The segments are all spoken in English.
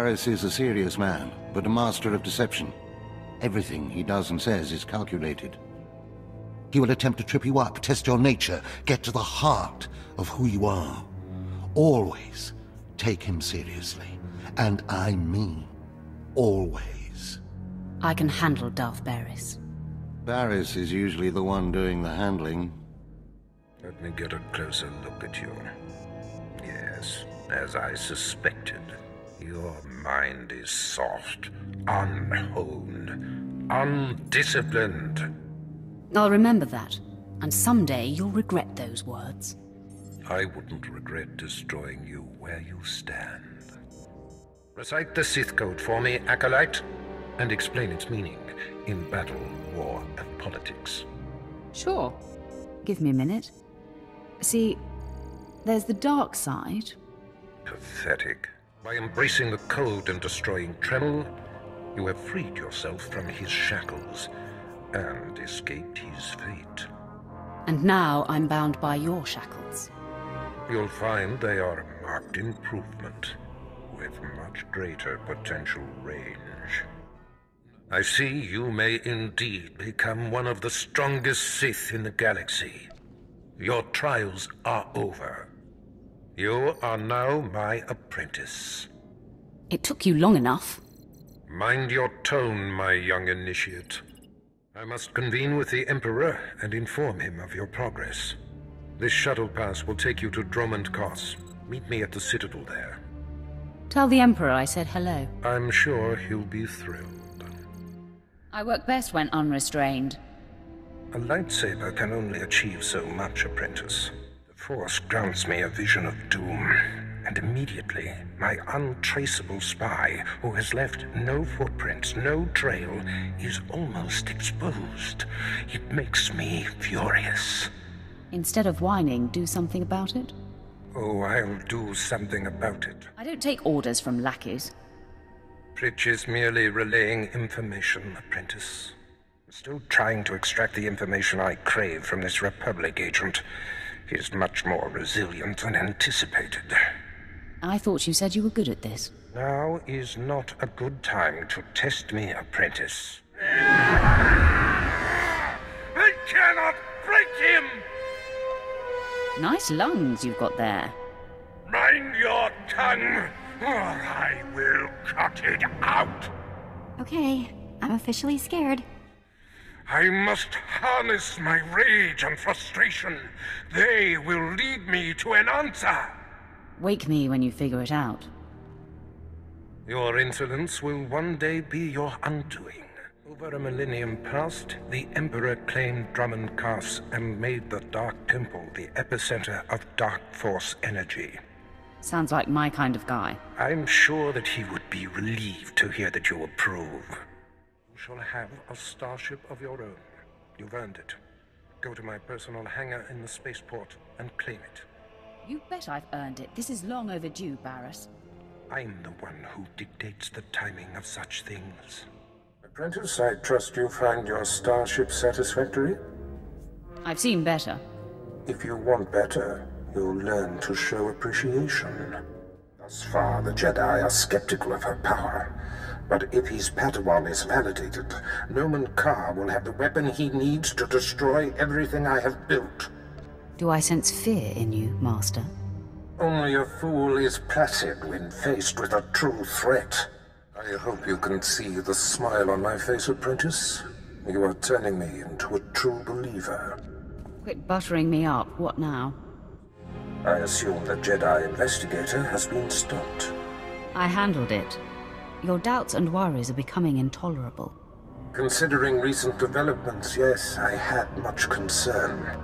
Baras is a serious man, but a master of deception. Everything he does and says is calculated. He will attempt to trip you up, test your nature, get to the heart of who you are. Always take him seriously. And I mean always. I can handle Darth Baras. Baras is usually the one doing the handling. Let me get a closer look at you. Yes, as I suspected. Your mind is soft, unhoned, undisciplined. I'll remember that, and someday you'll regret those words. I wouldn't regret destroying you where you stand. Recite the Sith code for me, Acolyte, and explain its meaning in battle, war, and politics. Sure. Give me a minute. See, there's the dark side. Pathetic. By embracing the code and destroying Tremel, you have freed yourself from his shackles and escaped his fate. And now I'm bound by your shackles. You'll find they are a marked improvement, with much greater potential range. I see you may indeed become one of the strongest Sith in the galaxy. Your trials are over. You are now my apprentice. It took you long enough. Mind your tone, my young initiate. I must convene with the Emperor and inform him of your progress. This shuttle pass will take you to Dromund Kos. Meet me at the Citadel there. Tell the Emperor I said hello. I'm sure he'll be thrilled. I work best when unrestrained. A lightsaber can only achieve so much, apprentice. The Force grants me a vision of doom, and immediately my untraceable spy, who has left no footprints, no trail, is almost exposed. It makes me furious. Instead of whining, do something about it? Oh, I'll do something about it. I don't take orders from lackeys. Pritch is merely relaying information, apprentice. I'm still trying to extract the information I crave from this Republic agent. He is much more resilient than anticipated. I thought you said you were good at this. Now is not a good time to test me, apprentice. I cannot break him! Nice lungs you've got there. Mind your tongue, or I will cut it out. Okay, I'm officially scared. I must harness my rage and frustration. They will lead me to an answer. Wake me when you figure it out. Your insolence will one day be your undoing. Over a millennium past, the Emperor claimed Dromund Kos and made the Dark Temple the epicenter of Dark Force energy. Sounds like my kind of guy. I'm sure that he would be relieved to hear that you approve. You shall have a starship of your own. You've earned it. Go to my personal hangar in the spaceport and claim it. You bet I've earned it. This is long overdue, Baras. I'm the one who dictates the timing of such things. Apprentice, I trust you find your starship satisfactory? I've seen better. If you want better, you'll learn to show appreciation. Thus far, the Jedi are skeptical of her power. But if his Padawan is validated, Nomen Ka will have the weapon he needs to destroy everything I have built. Do I sense fear in you, Master? Only a fool is placid when faced with a true threat. I hope you can see the smile on my face, apprentice. You are turning me into a true believer. Quit buttering me up. What now? I assume the Jedi investigator has been stopped. I handled it. Your doubts and worries are becoming intolerable. Considering recent developments, yes, I had much concern.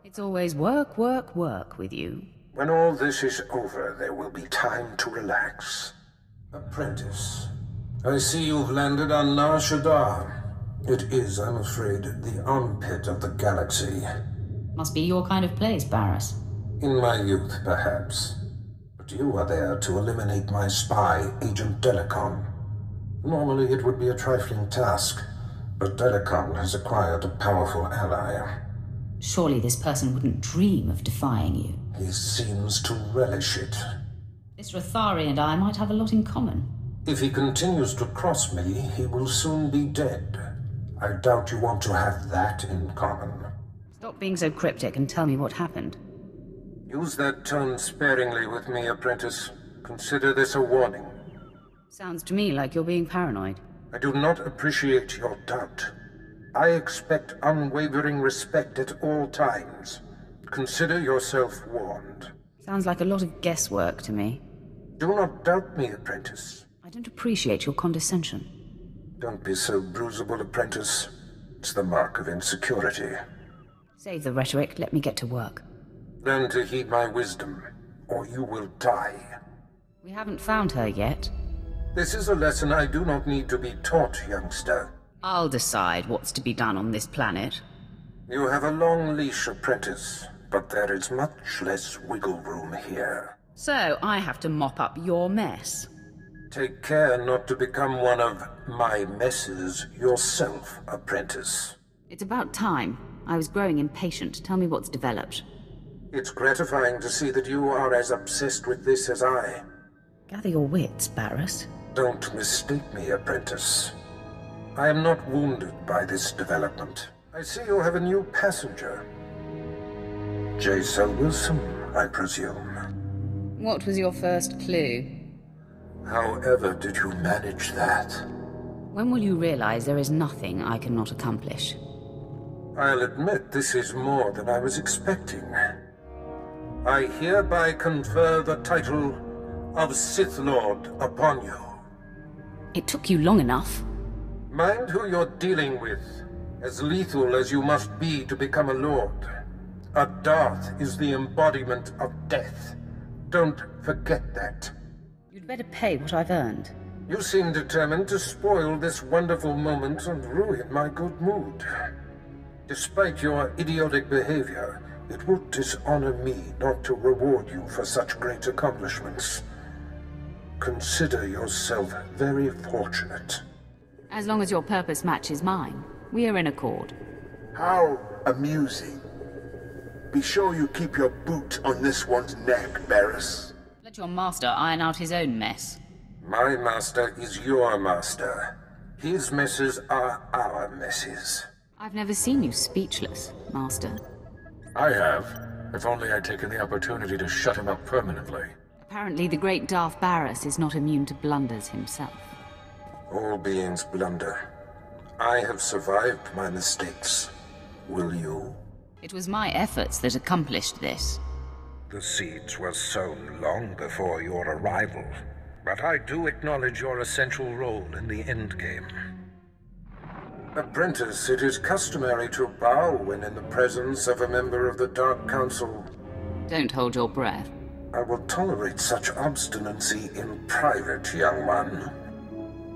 It's always work, work, work with you. When all this is over, there will be time to relax. Apprentice, I see you've landed on Nar Shaddaa. It is, I'm afraid, the armpit of the galaxy. Must be your kind of place, Baras. In my youth, perhaps. But you are there to eliminate my spy, Agent Delicon. Normally it would be a trifling task, but Delicon has acquired a powerful ally. Surely this person wouldn't dream of defying you. He seems to relish it. This Rathari and I might have a lot in common. If he continues to cross me, he will soon be dead. I doubt you want to have that in common. Stop being so cryptic and tell me what happened. Use that tone sparingly with me, apprentice. Consider this a warning. Sounds to me like you're being paranoid. I do not appreciate your doubt. I expect unwavering respect at all times. Consider yourself warned. Sounds like a lot of guesswork to me. Do not doubt me, apprentice. I don't appreciate your condescension. Don't be so bruisable, apprentice. It's the mark of insecurity. Save the rhetoric, let me get to work. Learn to heed my wisdom, or you will die. We haven't found her yet. This is a lesson I do not need to be taught, youngster. I'll decide what's to be done on this planet. You have a long leash, apprentice, but there is much less wiggle room here. So, I have to mop up your mess. Take care not to become one of my messes yourself, apprentice. It's about time. I was growing impatient. Tell me what's developed. It's gratifying to see that you are as obsessed with this as I. Gather your wits, Baras. Don't mistake me, apprentice. I am not wounded by this development. I see you have a new passenger. J. Wilson, I presume. What was your first clue? However did you manage that? When will you realize there is nothing I cannot accomplish? I'll admit this is more than I was expecting. I hereby confer the title of Sith Lord upon you. It took you long enough. Mind who you're dealing with, as lethal as you must be to become a Lord. A Darth is the embodiment of death. Don't forget that. You'd better pay what I've earned. You seem determined to spoil this wonderful moment and ruin my good mood. Despite your idiotic behavior, it would dishonor me not to reward you for such great accomplishments. Consider yourself very fortunate. As long as your purpose matches mine, we are in accord. How amusing. Be sure you keep your boot on this one's neck, Baras. Let your master iron out his own mess. My master is your master. His messes are our messes. I've never seen you speechless, Master. I have. If only I'd taken the opportunity to shut him up permanently. Apparently the great Darth Baras is not immune to blunders himself. All beings blunder. I have survived my mistakes. Will you? It was my efforts that accomplished this. The seeds were sown long before your arrival, but I do acknowledge your essential role in the endgame. Apprentice, it is customary to bow when in the presence of a member of the Dark Council. Don't hold your breath. I will tolerate such obstinacy in private, young one.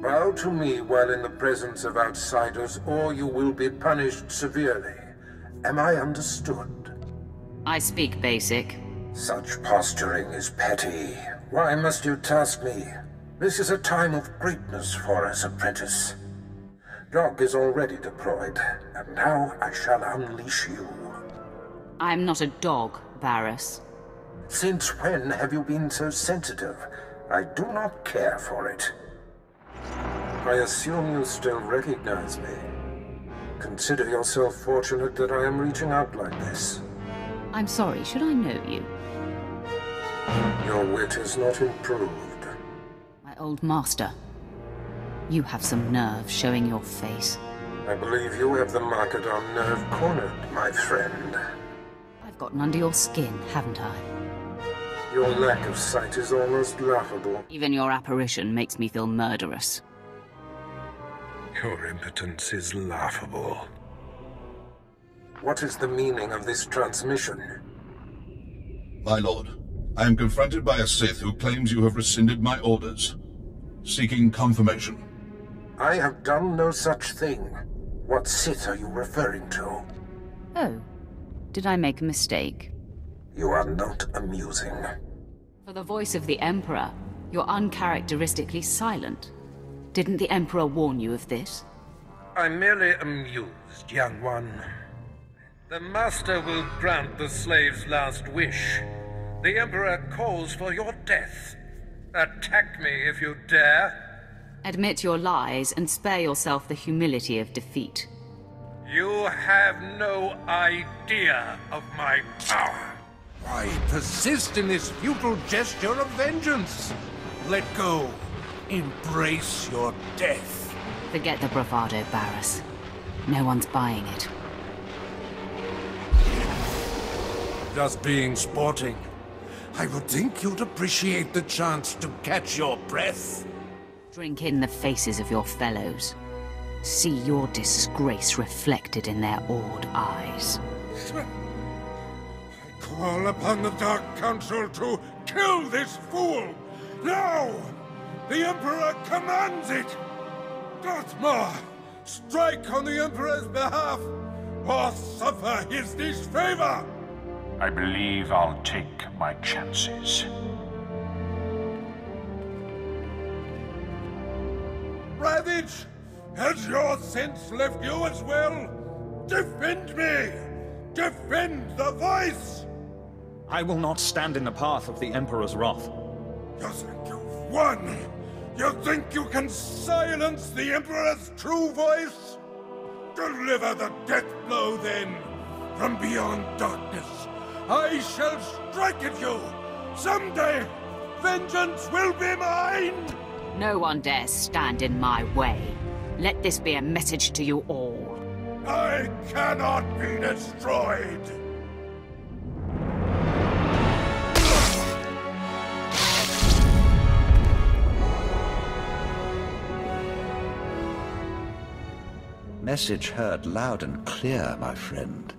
Bow to me while in the presence of outsiders, or you will be punished severely. Am I understood? I speak basic. Such posturing is petty. Why must you task me? This is a time of greatness for us, apprentice. Dog is already deployed, and now I shall unleash you. I'm not a dog, Baras. Since when have you been so sensitive? I do not care for it. I assume you still recognize me. Consider yourself fortunate that I am reaching out like this. I'm sorry, should I know you? Your wit is not improved. My old master. You have some nerve showing your face. I believe you have the market on nerve cornered, my friend. I've gotten under your skin, haven't I? Your lack of sight is almost laughable. Even your apparition makes me feel murderous. Your impotence is laughable. What is the meaning of this transmission? My lord, I am confronted by a Sith who claims you have rescinded my orders, seeking confirmation. I have done no such thing. What Sith are you referring to? Oh, did I make a mistake? You are not amusing. For the voice of the Emperor, you're uncharacteristically silent. Didn't the Emperor warn you of this? I'm merely amused, young one. The Master will grant the slave's last wish. The Emperor calls for your death. Attack me if you dare. Admit your lies and spare yourself the humility of defeat. You have no idea of my power. Why persist in this futile gesture of vengeance? Let go. Embrace your death. Forget the bravado, Baras. No one's buying it. Just being sporting. I would think you'd appreciate the chance to catch your breath. Drink in the faces of your fellows. See your disgrace reflected in their awed eyes. I call upon the Dark Council to kill this fool! Now! The Emperor commands it! Darth Baras, strike on the Emperor's behalf, or suffer his disfavor! I believe I'll take my chances. Ravage! Has your sense left you as well? Defend me! Defend the voice! I will not stand in the path of the Emperor's wrath. You think you've won? You think you can silence the Emperor's true voice? Deliver the death blow then! From beyond darkness, I shall strike at you! Someday, vengeance will be mine! No one dares stand in my way. Let this be a message to you all. I cannot be destroyed! Message heard loud and clear, my friend.